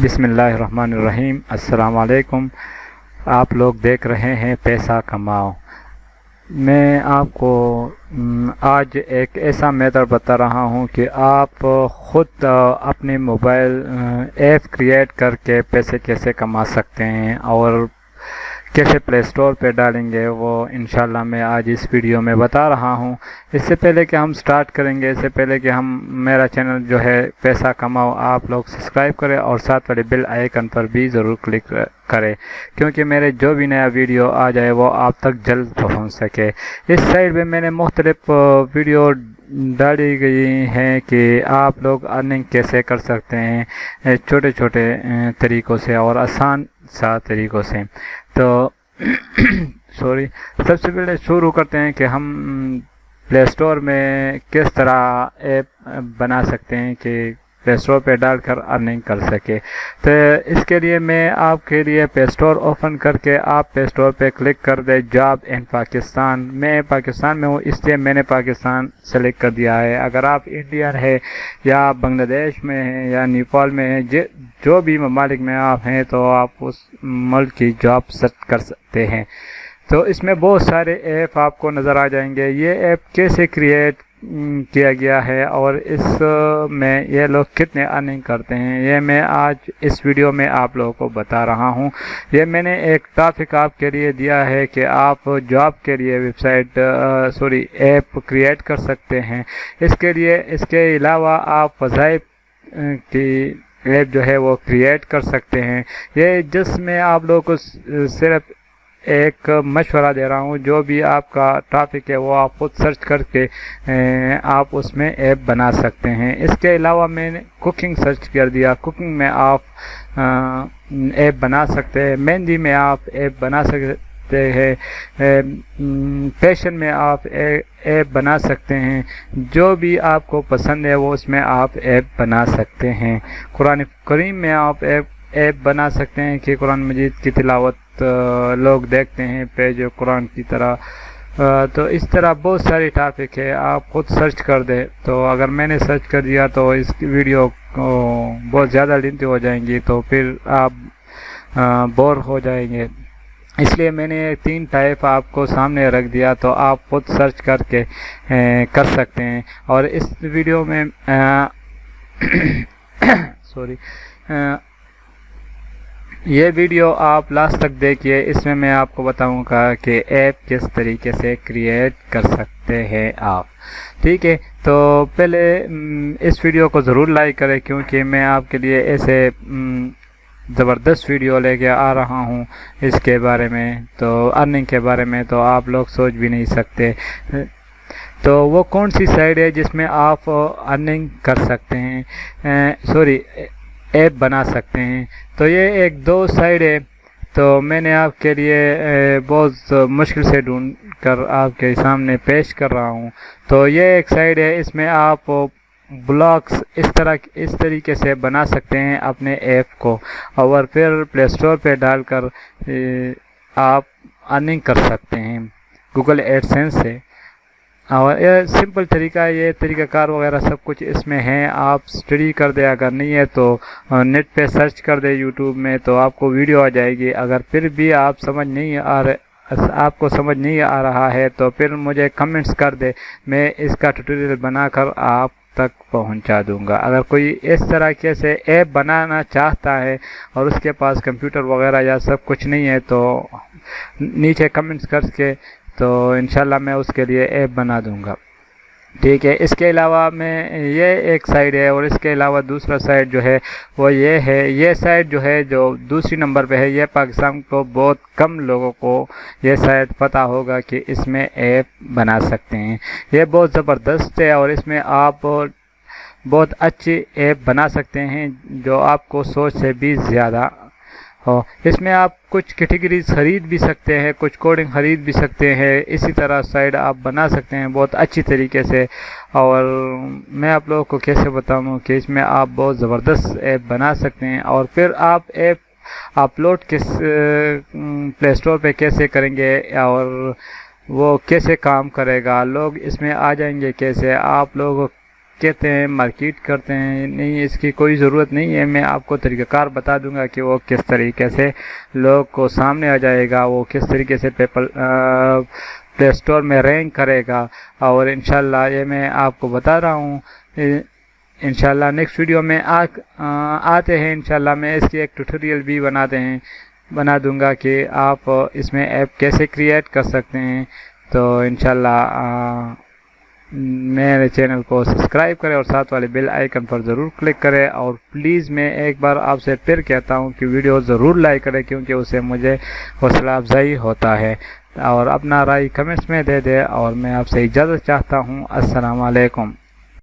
بسم اللہ الرحمن الرحیم۔ السلام علیکم۔ آپ لوگ دیکھ رہے ہیں پیسہ کماؤ۔ میں آپ کو آج ایک ایسا میتھڈ بتا رہا ہوں کہ آپ خود اپنے موبائل ایپ کریٹ کر کے پیسے کیسے کما سکتے ہیں اور کیسے پلے اسٹور پہ ڈالیں گے، وہ انشاءاللہ میں آج اس ویڈیو میں بتا رہا ہوں۔ اس سے پہلے کہ ہم سٹارٹ کریں گے، اس سے پہلے کہ میرا چینل جو ہے پیسہ کماؤ، آپ لوگ سبسکرائب کریں اور ساتھ والے بیل آئیکن پر بھی ضرور کلک کریں، کیونکہ میرے جو بھی نیا ویڈیو آ جائے وہ آپ تک جلد پہنچ سکے۔ اس سائٹ پہ میں نے مختلف ویڈیو ڈالی گئی ہیں کہ آپ لوگ ارننگ کیسے کر سکتے ہیں چھوٹے چھوٹے طریقوں سے اور آسان سا طریقوں سے۔ تو سب سے پہلے شروع کرتے ہیں کہ ہم پلے اسٹور میں کس طرح ایپ بنا سکتے ہیں کہ پلے اسٹور پہ ڈال کر ارننگ کر سکے۔ تو اس کے لیے میں آپ کے لیے پلے اسٹور اوپن کر کے آپ پلے اسٹور پہ کلک کر دیں جاب ان پاکستان۔ میں پاکستان میں ہوں اس لیے میں نے پاکستان سلیکٹ کر دیا ہے۔ اگر آپ انڈین ہے یا بنگلہ دیش میں ہیں یا نیپال میں ہیں، جو بھی ممالک میں آپ ہیں، تو آپ اس ملک کی جاب سرچ کر سکتے ہیں۔ تو اس میں بہت سارے ایپ آپ کو نظر آ جائیں گے۔ یہ ایپ کیسے کریٹ کیا گیا ہے اور اس میں یہ لوگ کتنے ارننگ کرتے ہیں، یہ میں آج اس ویڈیو میں آپ لوگوں کو بتا رہا ہوں۔ یہ میں نے ایک ٹاپک آپ کے لیے دیا ہے کہ آپ جاب کے لیے ایپ کریٹ کر سکتے ہیں۔ اس کے علاوہ آپ وظائف کی ایپ جو ہے وہ کریٹ کر سکتے ہیں۔ یہ جس میں آپ لوگوں کو صرف ایک مشورہ دے رہا ہوں، جو بھی آپ کا ٹاپک ہے وہ آپ خود سرچ کر کے آپ اس میں ایپ بنا سکتے ہیں۔ اس کے علاوہ میں نے کوکنگ سرچ کر دیا، کوکنگ میں آپ ایپ بنا سکتے ہیں، مہندی میں آپ ایپ بنا سکتے ہیں، فیشن میں آپ ایپ بنا سکتے ہیں۔ جو بھی آپ کو پسند ہے وہ اس میں آپ ایپ بنا سکتے ہیں۔ قرآن کریم میں آپ ایپ بنا سکتے ہیں کہ قرآن مجید کی تلاوت لوگ دیکھتے ہیں پیج قرآن کی طرح۔ تو اس طرح بہت ساری ٹاپک ہے، آپ خود سرچ کر دیں۔ تو اگر میں نے سرچ کر دیا تو اس کی ویڈیو بہت زیادہ لینتھی ہو جائیں گی، تو پھر آپ بور ہو جائیں گے، اس لیے میں نے 3 ٹائپ آپ کو سامنے رکھ دیا، تو آپ خود سرچ کر کے کر سکتے ہیں۔ اور اس ویڈیو میں یہ ویڈیو آپ لاسٹ تک دیکھیے، اس میں میں آپ کو بتاؤں گا کہ ایپ کس طریقے سے کریٹ کر سکتے ہیں آپ، ٹھیک ہے؟ تو پہلے اس ویڈیو کو ضرور لائک کریں، کیونکہ میں آپ کے لیے ایسے زبردست ویڈیو لے کے آ رہا ہوں اس کے بارے میں، تو ارننگ کے بارے میں تو آپ لوگ سوچ بھی نہیں سکتے۔ تو وہ کون سی سائٹ ہے جس میں آپ ارننگ کر سکتے ہیں، ایپ بنا سکتے ہیں؟ تو یہ 2 سائٹ ہے، تو میں نے آپ کے لیے بہت مشکل سے ڈھونڈ کر آپ کے سامنے پیش کر رہا ہوں۔ تو یہ ایک سائٹ ہے، اس میں آپ بلاگس اس طریقے سے بنا سکتے ہیں اپنے ایپ کو، اور پھر پلے اسٹور پہ ڈال کر آپ ارننگ کر سکتے ہیں گوگل ایڈسینس سے۔ اور یہ سمپل طریقہ، یہ طریقہ کار وغیرہ سب کچھ اس میں ہے، آپ اسٹڈی کر دیں۔ اگر نہیں ہے تو نیٹ پہ سرچ کر دیں یوٹیوب میں، تو آپ کو ویڈیو آ جائے گی۔ اگر پھر بھی آپ کو سمجھ نہیں آ رہا ہے تو پھر مجھے کمنٹس کر دیں، میں اس کا ٹیوٹوریل بنا کر آپ تک پہنچا دوں گا۔ اگر کوئی اس طرح سے ایپ بنانا چاہتا ہے اور اس کے پاس کمپیوٹر وغیرہ یا سب کچھ نہیں ہے، تو نیچے کمنٹس کر کے تو انشاءاللہ میں اس کے لیے ایپ بنا دوں گا، ٹھیک ہے؟ اس کے علاوہ میں یہ ایک سائٹ ہے، اور اس کے علاوہ دوسرا سائٹ جو ہے وہ یہ ہے۔ یہ سائٹ جو ہے جو دوسری نمبر پہ ہے، یہ پاکستان کو بہت کم لوگوں کو یہ سائٹ پتہ ہوگا کہ اس میں ایپ بنا سکتے ہیں۔ یہ بہت زبردست ہے، اور اس میں آپ بہت اچھی ایپ بنا سکتے ہیں جو آپ کو سوچ سے بھی زیادہ ہو۔ اس میں آپ کچھ کیٹیگریز خرید بھی سکتے ہیں، کچھ کوڈنگ خرید بھی سکتے ہیں، اسی طرح سائٹ آپ بنا سکتے ہیں بہت اچھی طریقے سے۔ اور میں آپ لوگوں کو کیسے بتاؤں کہ اس میں آپ بہت زبردست ایپ بنا سکتے ہیں، اور پھر آپ ایپ اپلوڈ پلے اسٹور پہ کیسے کریں گے اور وہ کیسے کام کرے گا، لوگ اس میں آ جائیں گے کیسے، آپ لوگ کہتے ہیں مارکیٹ کرتے ہیں، نہیں اس کی کوئی ضرورت نہیں ہے. میں آپ کو طریقہ کار بتا دوں گا کہ وہ کس طریقے سے لوگ کو سامنے آ جائے گا، وہ کس طریقے سے پلے اسٹور میں رینک کرے گا. اور انشاءاللہ یہ میں آپ کو بتا رہا ہوں. انشاءاللہ نیکسٹ ویڈیو میں آتے ہیں. انشاءاللہ میں اس کی ایک ٹیوٹوریل بھی بنا دوں گا کہ آپ اس میں ایپ کیسے کریٹ کر سکتے ہیں. تو انشاءاللہ میرے چینل کو سبسکرائب کریں اور ساتھ والے بیل آئیکن پر ضرور کلک کریں. اور پلیز میں ایک بار آپ سے پھر کہتا ہوں کہ ویڈیو ضرور لائک کریں، کیونکہ اس سے مجھے حوصلہ افزائی ہوتا ہے. اور اپنا رائے کمنٹس میں دے دیں. اور میں آپ سے اجازت چاہتا ہوں. السلام علیکم.